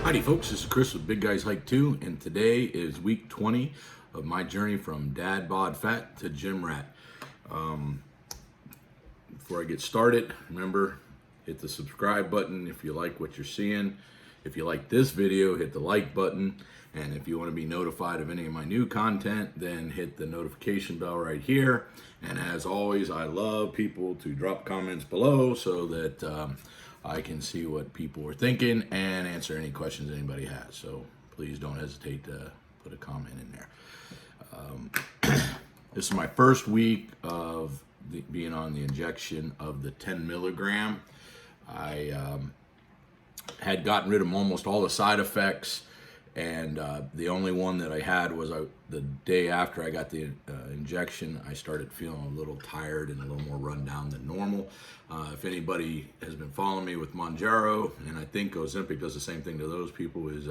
Howdy folks, this is Chris with Big Guys Hike 2, and today is week 20 of my journey from Dad Bod Fat to Gym Rat. Before I get started, remember, hit the subscribe button if you like what you're seeing. If you like this video, hit the like button. And if you want to be notified of any of my new content, then hit the notification bell right here. And as always, I love people to drop comments below so that I can see what people are thinking and answer any questions anybody has. So please don't hesitate to put a comment in there. This is my first week of being on the injection of the 10 milligram. I had gotten rid of almost all the side effects, and the only one that I had was the day after I got the injection, I started feeling a little tired and a little more run down than normal. If anybody has been following me with Mounjaro, and I think Ozempic does the same thing to those people, is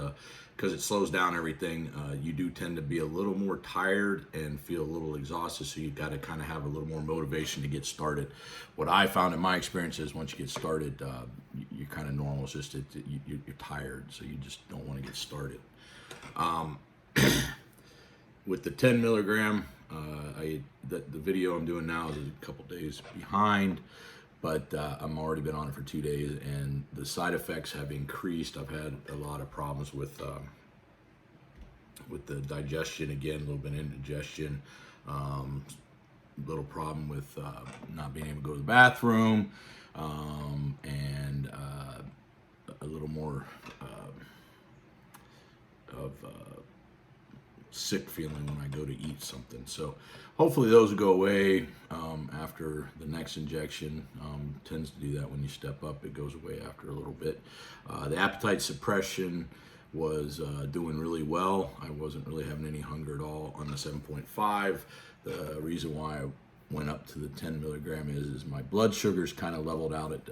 because it slows down everything, you do tend to be a little more tired and feel a little exhausted, so you've got to kind of have a little more motivation to get started. What I found in my experience is once you get started, you're kind of normal. It's just you're tired, so you just don't want to get started. With the 10 milligram, the video I'm doing now is a couple days behind, but I'm already been on it for 2 days, and the side effects have increased. I've had a lot of problems with the digestion, again, a little bit of indigestion, little problem with not being able to go to the bathroom, and a little more of sick feeling when I go to eat something. So hopefully those will go away after the next injection. Tends to do that when you step up. It goes away after a little bit. The appetite suppression was doing really well. I wasn't really having any hunger at all on the 7.5. The reason why I went up to the 10 milligram is my blood sugars kind of leveled out at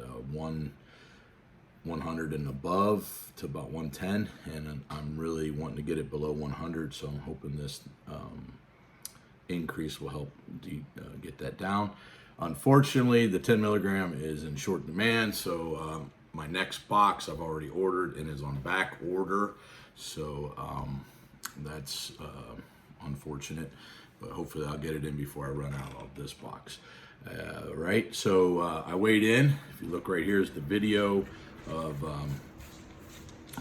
100 and above to about 110, and I'm really wanting to get it below 100, so I'm hoping this increase will help get that down. Unfortunately, the 10 milligram is in short demand, so my next box I've already ordered and is on back order, so that's unfortunate, but hopefully I'll get it in before I run out of this box. Right, so I weighed in. If you look right here is the video of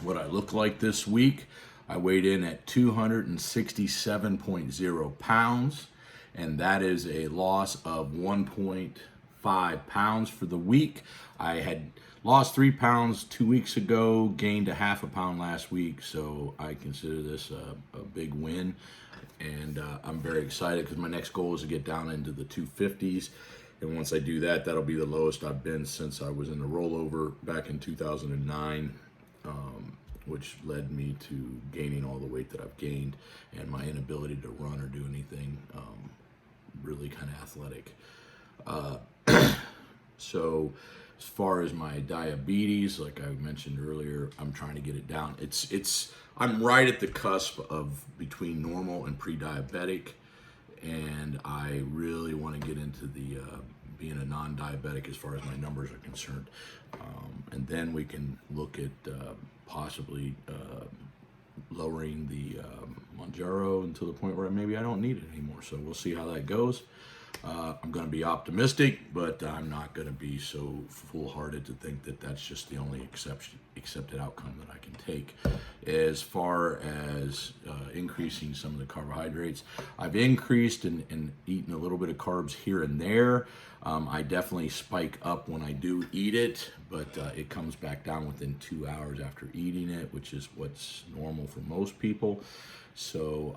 what I look like this week. I weighed in at 267.0 pounds, and that is a loss of 1.5 pounds for the week. I had lost 3 pounds 2 weeks ago, gained a half a pound last week, so I consider this a big win, and I'm very excited because my next goal is to get down into the 250s. And once I do that, that'll be the lowest I've been since I was in the rollover back in 2009, which led me to gaining all the weight that I've gained and my inability to run or do anything really kind of athletic. So as far as my diabetes, like I mentioned earlier, I'm trying to get it down. I'm right at the cusp of between normal and pre-diabetic, and I really want to get into the being a non-diabetic as far as my numbers are concerned, and then we can look at possibly lowering the Mounjaro until the point where maybe I don't need it anymore. So we'll see how that goes. I'm going to be optimistic, but I'm not going to be so foolhardy to think that that's just the only accepted outcome that I can take. As far as increasing some of the carbohydrates, I've increased and eaten a little bit of carbs here and there. I definitely spike up when I do eat it, but it comes back down within 2 hours after eating it, which is what's normal for most people. So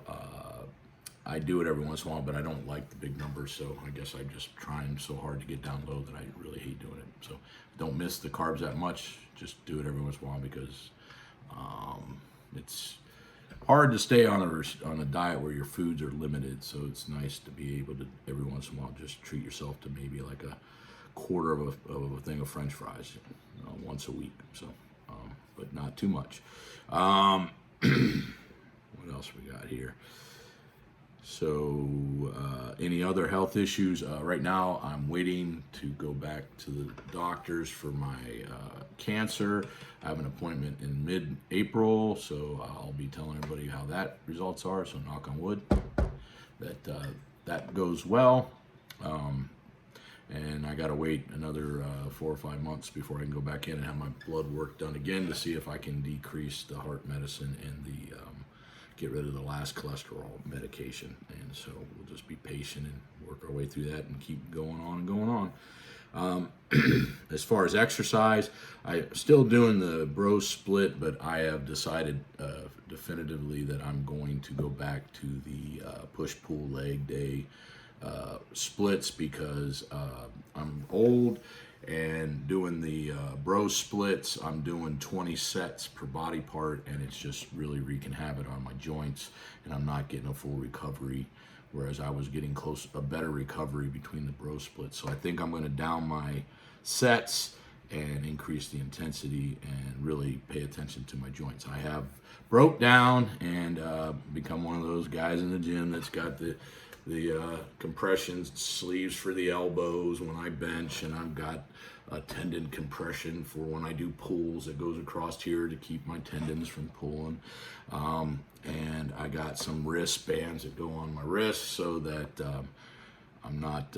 I do it every once in a while, but I don't like the big numbers, so I guess I'm just trying so hard to get down low that I really hate doing it. So don't miss the carbs that much, just do it every once in a while, because it's hard to stay on a diet where your foods are limited, so it's nice to be able to every once in a while just treat yourself to maybe like a quarter of a thing of French fries once a week, so but not too much. What else we got here? So any other health issues? Right now, I'm waiting to go back to the doctors for my cancer. I have an appointment in mid-April, so I'll be telling everybody how that results are. So knock on wood that goes well. And I got to wait another 4 or 5 months before I can go back in and have my blood work done again to see if I can decrease the heart medicine and the get rid of the last cholesterol medication. And so we'll just be patient and work our way through that and keep going on and going on. As far as exercise, I'm still doing the bro split, but I have decided definitively that I'm going to go back to the push-pull leg day splits because I'm old, and doing the bro splits, I'm doing 20 sets per body part, and it's just really wreaking havoc on my joints, and I'm not getting a full recovery, whereas I was getting a better recovery between the bro splits. So I think I'm going to down my sets and increase the intensity and really pay attention to my joints. I have broke down and become one of those guys in the gym that's got the compression sleeves for the elbows when I bench, and I've got a tendon compression for when I do pulls that goes across here to keep my tendons from pulling. And I got some wrist bands that go on my wrists so that I'm not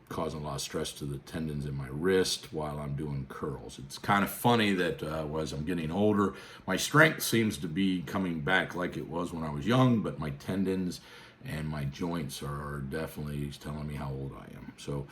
causing a lot of stress to the tendons in my wrist while I'm doing curls. It's kind of funny that as I'm getting older, my strength seems to be coming back like it was when I was young, but my tendons and my joints are definitely telling me how old I am. So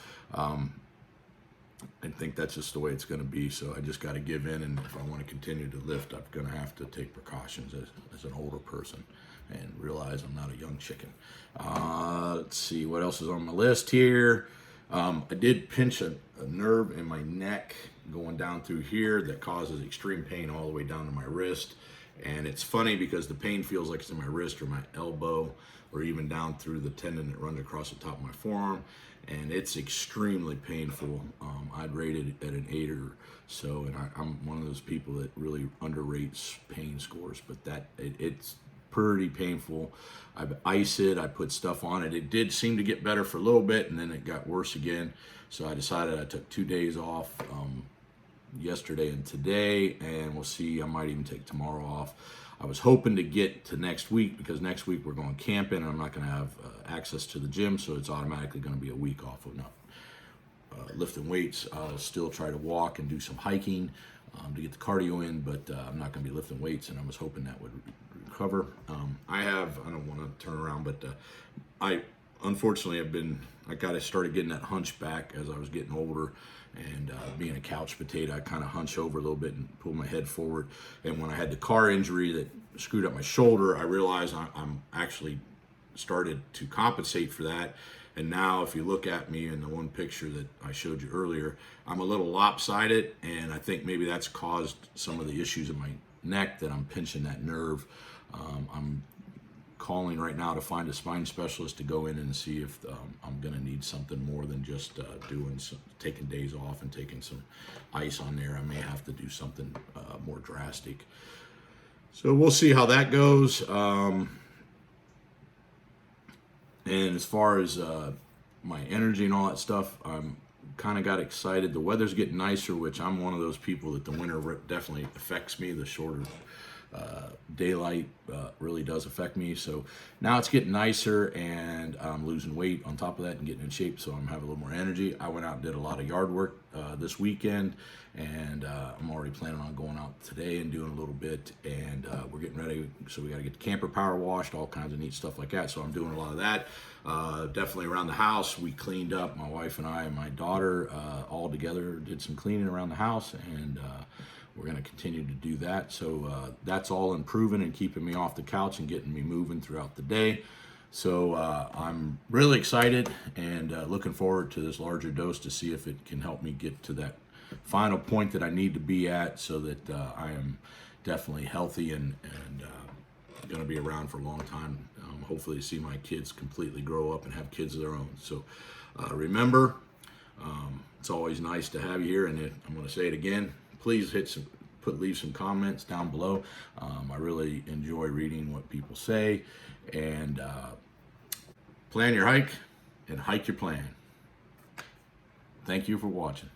I think that's just the way it's going to be. So I just got to give in, and if I want to continue to lift, I'm going to have to take precautions as an older person and realize I'm not a young chicken. Let's see what else is on my list here. I did pinch a nerve in my neck going down through here that causes extreme pain all the way down to my wrist. And it's funny because the pain feels like it's in my wrist or my elbow, or even down through the tendon that runs across the top of my forearm, and it's extremely painful. I'd rate it at an 8 or so, and I'm one of those people that really underrates pain scores, but it's pretty painful. I've iced it, I put stuff on it. It did seem to get better for a little bit, and then it got worse again. So I decided I took 2 days off, yesterday and today, and we'll see. I might even take tomorrow off. I was hoping to get to next week because next week we're going camping and I'm not going to have access to the gym, so it's automatically going to be a week off of not lifting weights. I'll still try to walk and do some hiking to get the cardio in, but I'm not going to be lifting weights, and I was hoping that would recover. I don't want to turn around, but I unfortunately I got to started getting that hunch back as I was getting older. And being a couch potato, I kind of hunch over a little bit and pull my head forward. And when I had the car injury that screwed up my shoulder, I realized I'm actually started to compensate for that. And now if you look at me in the one picture that I showed you earlier, I'm a little lopsided, and I think maybe that's caused some of the issues in my neck, that I'm pinching that nerve. I'm calling right now to find a spine specialist to go in and see if I'm going to need something more than just taking days off and taking some ice on there. I may have to do something more drastic. So we'll see how that goes. And as far as my energy and all that stuff, I'm kind of got excited. The weather's getting nicer, which I'm one of those people that the winter definitely affects me. The shorter daylight really does affect me. So now it's getting nicer, and I'm losing weight on top of that and getting in shape, so I'm having a little more energy. I went out and did a lot of yard work this weekend, and I'm already planning on going out today and doing a little bit, and we're getting ready. So we got to get the camper power washed, all kinds of neat stuff like that. So I'm doing a lot of that. Definitely around the house, we cleaned up. My wife and I and my daughter all together did some cleaning around the house, and we're going to continue to do that. So that's all improving and keeping me off the couch and getting me moving throughout the day. So I'm really excited and looking forward to this larger dose to see if it can help me get to that final point that I need to be at, so that I am definitely healthy and going to be around for a long time. Hopefully see my kids completely grow up and have kids of their own. So remember, it's always nice to have you here, and I'm going to say it again. Please hit leave some comments down below. I really enjoy reading what people say. And plan your hike and hike your plan. Thank you for watching.